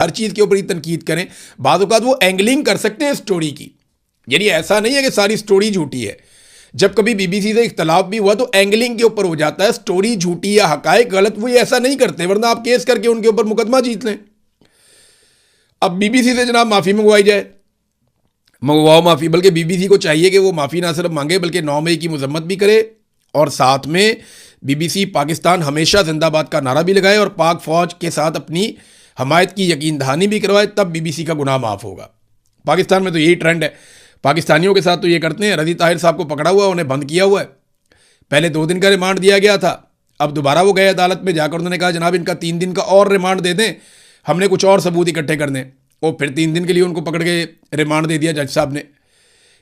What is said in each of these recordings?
हर चीज़ के ऊपर ही तनकीद करें। बाद औक़ात वो एंगलिंग कर सकते हैं स्टोरी की, यानी ऐसा नहीं है कि सारी स्टोरी झूठी है। जब कभी बीबीसी से इख्तलाफ भी हुआ तो एंगलिंग के ऊपर हो जाता है, स्टोरी झूठी या हकायक गलत, वो ऐसा नहीं करते, वरना आप केस करके उनके ऊपर मुकदमा जीत लें। अब बीबीसी से जनाब माफ़ी मंगवाई जाए, मंगवाओ माफ़ी, बल्कि बीबीसी को चाहिए कि वो माफ़ी ना सिर्फ मांगे बल्कि 9 मई की मजम्मत भी करे, और साथ में बीबीसी पाकिस्तान हमेशा जिंदाबाद का नारा भी लगाए और पाक फ़ौज के साथ अपनी हमायत की यकीन दहानी भी करवाए, तब बीबीसी का गुनाह माफ़ होगा। पाकिस्तान में तो यही ट्रेंड है, पाकिस्तानियों के साथ तो ये करते हैं। रज़ी ताहिर साहब को पकड़ा हुआ है, उन्हें बंद किया हुआ है, पहले 2 दिन का रिमांड दिया गया था, अब दोबारा वो गए अदालत में जाकर, उन्होंने कहा जनाब इनका 3 दिन का और रिमांड दे दें, हमने कुछ और सबूत इकट्ठे करने, और फिर 3 दिन के लिए उनको पकड़ के रिमांड दे दिया जज साहब ने।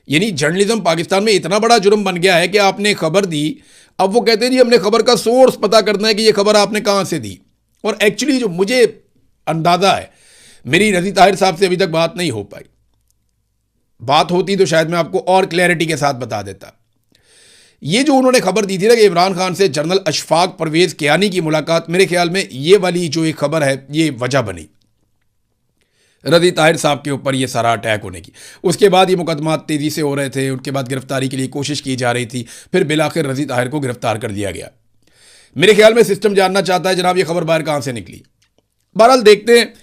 यानी जर्नलिज्म पाकिस्तान में इतना बड़ा जुर्म बन गया है कि आपने खबर दी, अब वो कहते हैं जी हमने खबर का सोर्स पता करना है कि ये खबर आपने कहाँ से दी। और एक्चुअली जो मुझे अंदाज़ा है, मेरी रज़ी ताहिर साहब से अभी तक बात नहीं हो पाई, बात होती तो शायद मैं आपको और क्लैरिटी के साथ बता देता। ये जो उन्होंने खबर दी थी ना कि इमरान खान से जनरल अशफाक परवेज़ कियानी की मुलाकात, मेरे ख्याल में ये वाली जो एक खबर है ये वजह बनी रज़ी ताहिर साहब के ऊपर ये सारा अटैक होने की। उसके बाद ये मुकदमा तेज़ी से हो रहे थे, उनके बाद गिरफ्तारी के लिए कोशिश की जा रही थी, फिर बिलाखिर रज़ी ताहिर को गिरफ्तार कर दिया गया। मेरे ख्याल में सिस्टम जानना चाहता है जनाब ये खबर बाहर कहाँ से निकली। बहरहाल देखते हैं,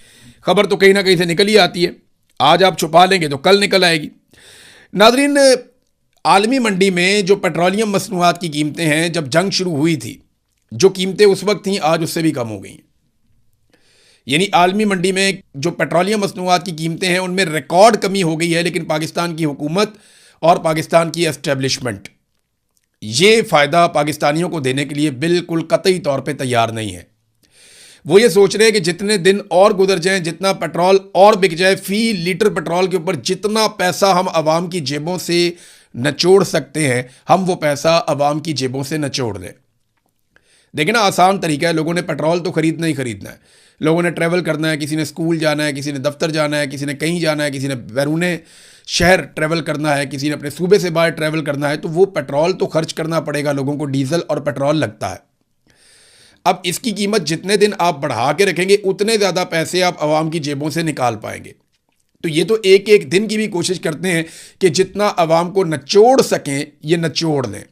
खबर तो कहीं ना कहीं से निकल ही आती है, आज आप छुपा लेंगे तो कल निकल आएगी। नाज़रीन, आलमी मंडी में जो पेट्रोलियम मसनूआत की कीमतें हैं, जब जंग शुरू हुई थी, जो कीमतें उस वक्त थीं आज उससे भी कम हो गई। यानी आलमी मंडी में जो पेट्रोलियम मसनूआत की कीमतें हैं उनमें रिकॉर्ड कमी हो गई है, लेकिन पाकिस्तान की हुकूमत और पाकिस्तान की एस्टेब्लिशमेंट ये फ़ायदा पाकिस्तानियों को देने के लिए बिल्कुल कतई तौर पे तैयार नहीं है। वो ये सोच रहे हैं कि जितने दिन और गुजर जाएं, जितना पेट्रोल और बिक जाए, फ़ी लीटर पेट्रोल के ऊपर जितना पैसा हम आवाम की जेबों से नचोड़ सकते हैं, हम वो पैसा आवाम की जेबों से नचोड़ लें। देखिए ना, आसान तरीका है, लोगों ने पेट्रोल तो ख़रीदना ही ख़रीदना है, लोगों ने ट्रैवल करना है, किसी ने स्कूल जाना है, किसी ने दफ्तर जाना है, किसी ने कहीं जाना है, किसी ने बैरूने शहर ट्रैवल करना है, किसी ने अपने सूबे से बाहर ट्रैवल करना है, तो वो पेट्रोल तो खर्च करना पड़ेगा लोगों को, डीजल और पेट्रोल लगता है। अब इसकी कीमत जितने दिन आप बढ़ा के रखेंगे उतने ज़्यादा पैसे आप आवाम की जेबों से निकाल पाएंगे। तो ये तो एक एक दिन की भी कोशिश करते हैं कि जितना आवाम को नचोड़ सकें ये नचोड़ लें।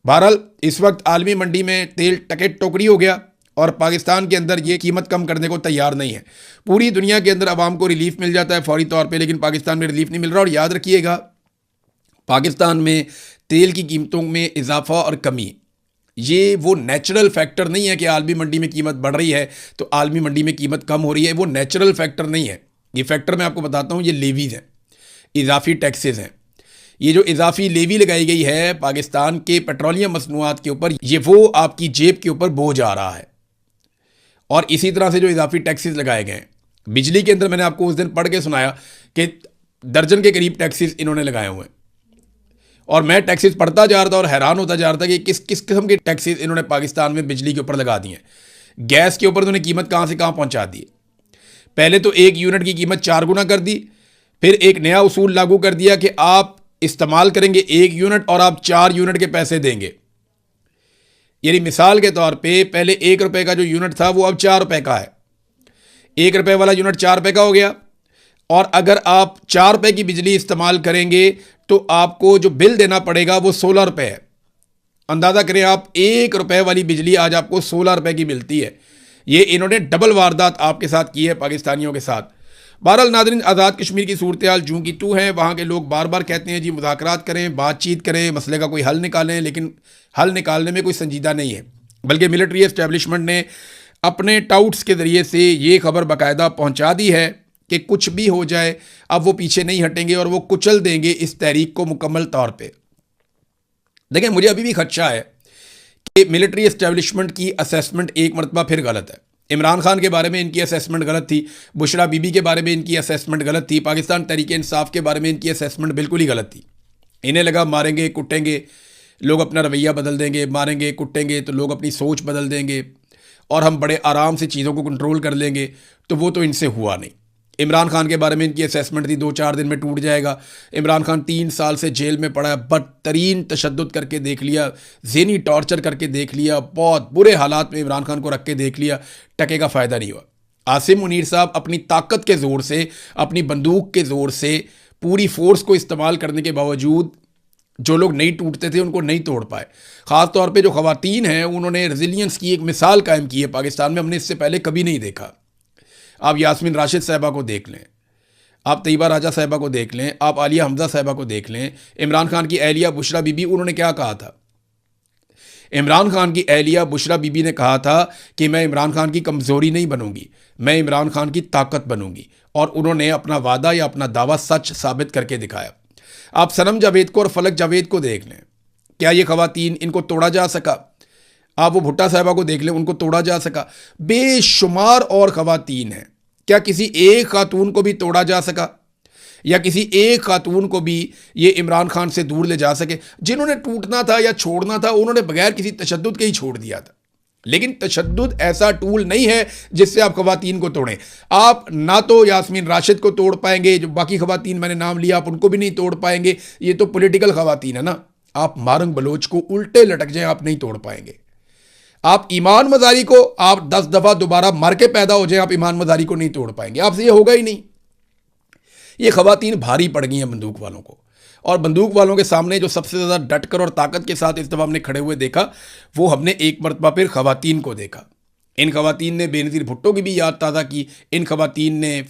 बहरहाल इस वक्त आलमी मंडी में तेल टके टोकरी हो गया और पाकिस्तान के अंदर ये कीमत कम करने को तैयार नहीं है। पूरी दुनिया के अंदर आवाम को रिलीफ मिल जाता है फौरी तौर पे, लेकिन पाकिस्तान में रिलीफ नहीं मिल रहा। और याद रखिएगा, पाकिस्तान में तेल की कीमतों में इजाफा और कमी ये वो नेचुरल फैक्टर नहीं है कि आलमी मंडी में कीमत बढ़ रही है तो आलमी मंडी में कीमत कम हो रही है, वो नेचुरल फैक्टर नहीं है। ये फैक्टर मैं आपको बताता हूँ, ये लेवीज़ हैं, इजाफी टैक्सेस हैं। ये जो इजाफी लेवी लगाई गई है पाकिस्तान के पेट्रोलियम मसनूआत के ऊपर, ये वो आपकी जेब के ऊपर बोझ आ रहा है। और इसी तरह से जो इजाफी टैक्सेस लगाए गए हैं, बिजली के अंदर मैंने आपको उस दिन पढ़ के सुनाया कि दर्जन के करीब टैक्सेस इन्होंने लगाए हुए हैं, और मैं टैक्सेस पढ़ता जा रहा था और हैरान होता जा रहा था कि किस किस किस्म के टैक्सेस इन्होंने पाकिस्तान में बिजली के ऊपर लगा दिए हैं। गैस के ऊपर इन्होंने कीमत कहाँ से कहाँ पहुँचा दी। पहले तो 1 यूनिट की कीमत 4 गुना कर दी, फिर एक नया उसूल लागू कर दिया कि आप इस्तेमाल करेंगे 1 यूनिट और आप 4 यूनिट के पैसे देंगे। यानी मिसाल के तौर पे पहले 1 रुपये का जो यूनिट था वो अब 4 रुपये का है। 1 रुपये वाला यूनिट 4 रुपये का हो गया, और अगर आप 4 रुपये की बिजली इस्तेमाल करेंगे तो आपको जो बिल देना पड़ेगा वो 16 रुपये है। अंदाज़ा करें आप, 1 रुपये वाली बिजली आज आपको 16 रुपये की मिलती है। ये इन्होंने डबल वारदात आपके साथ की है पाकिस्तानियों के साथ। बहरहाल नाज़रीन, आज़ाद कश्मीर की सूरत हाल जूं की तू है। वहाँ के लोग बार बार कहते हैं जी मुज़ाकरात करें, बातचीत करें, मसले का कोई हल निकालें, लेकिन हल निकालने में कोई संजीदा नहीं है। बल्कि मिलिट्री एस्टेब्लिशमेंट ने अपने टाउट्स के ज़रिए से ये खबर बाकायदा पहुँचा दी है कि कुछ भी हो जाए अब वो पीछे नहीं हटेंगे और वो कुचल देंगे इस तहरीक को मुकम्मल तौर पे। देखिए, मुझे अभी भी खदशा है कि मिलिट्री एस्टेब्लिशमेंट की असेसमेंट एक मरतबा फिर गलत है। इमरान खान के बारे में इनकी असेसमेंट गलत थी, बुशरा बीबी के बारे में इनकी असेसमेंट गलत थी, पाकिस्तान तहरीक इंसाफ के बारे में इनकी असेसमेंट बिल्कुल ही गलत थी। इन्हें लगा मारेंगे कुटेंगे लोग अपना रवैया बदल देंगे, मारेंगे कुटेंगे तो लोग अपनी सोच बदल देंगे और हम बड़े आराम से चीज़ों को कंट्रोल कर लेंगे। तो वो तो इनसे हुआ नहीं। इमरान खान के बारे में इनकी असेसमेंट थी 2-4 दिन में टूट जाएगा। इमरान खान 3 साल से जेल में पड़ा है, बदतरीन तशद्दुद करके देख लिया, ज़हनी टॉर्चर करके देख लिया, बहुत बुरे हालात में इमरान खान को रख के देख लिया, टके का फ़ायदा नहीं हुआ। आसिम मुनीर साहब अपनी ताकत के ज़ोर से, अपनी बंदूक के ज़ोर से, पूरी फोर्स को इस्तेमाल करने के बावजूद जो लोग नहीं टूटते थे उनको नहीं तोड़ पाए। ख़ास तौर पे जो ख़वातीन हैं उन्होंने रेजिलियंस की एक मिसाल कायम की है पाकिस्तान में, हमने इससे पहले कभी नहीं देखा। आप यास्मीन राशिद साहिबा को देख लें, आप तैयबा राजा साहिबा को देख लें, आप आलिया हमजा साहिबा को देख लें, इमरान खान की अहलिया बुशरा बीबी, उन्होंने क्या कहा था? इमरान खान की अहलिया बुशरा बीबी ने कहा था कि मैं इमरान खान की कमज़ोरी नहीं बनूंगी, मैं इमरान खान की ताकत बनूंगी, और उन्होंने अपना वादा या अपना दावा सच साबित करके दिखाया। आप सनम जावेद को और फलक जावेद को देख लें, क्या ये ख़वातीन, इनको तोड़ा जा सका? आप वो भुट्टा साहिबा को देख लें, उनको तोड़ा जा सका? बेशुमार और ख़वातीन हैं, क्या किसी एक खातून को भी तोड़ा जा सका? या किसी एक खातून को भी ये इमरान खान से दूर ले जा सके? जिन्होंने टूटना था या छोड़ना था उन्होंने बगैर किसी तशद्दुद के ही छोड़ दिया था। लेकिन तशद्दुद ऐसा टूल नहीं है जिससे आप ख़वातीन को तोड़ें। आप ना तो यास्मीन राशिद को तोड़ पाएंगे, जो बाकी ख़वातीन मैंने नाम लिया आप उनको भी नहीं तोड़ पाएंगे, ये तो पॉलिटिकल ख़वातीन है ना। आप मारंग बलोच को उल्टे लटक जाएं, आप नहीं तोड़ पाएंगे। आप ईमान मज़ारी को, आप 10 दफ़ा दोबारा मर के पैदा हो जाए, आप ईमान मज़ारी को नहीं तोड़ पाएंगे, आपसे ये होगा ही नहीं। ये ख़वातीन भारी पड़ गई हैं बंदूक वालों को, और बंदूक वालों के सामने जो सबसे ज़्यादा डटकर और ताकत के साथ इस दफ़ा हमने खड़े हुए देखा, वो हमने एक मरतबा फिर ख़वातीन को देखा। इन ख़वातीन ने बेनज़ीर भुट्टो की भी याद ताज़ा की, इन ख़वातीन ने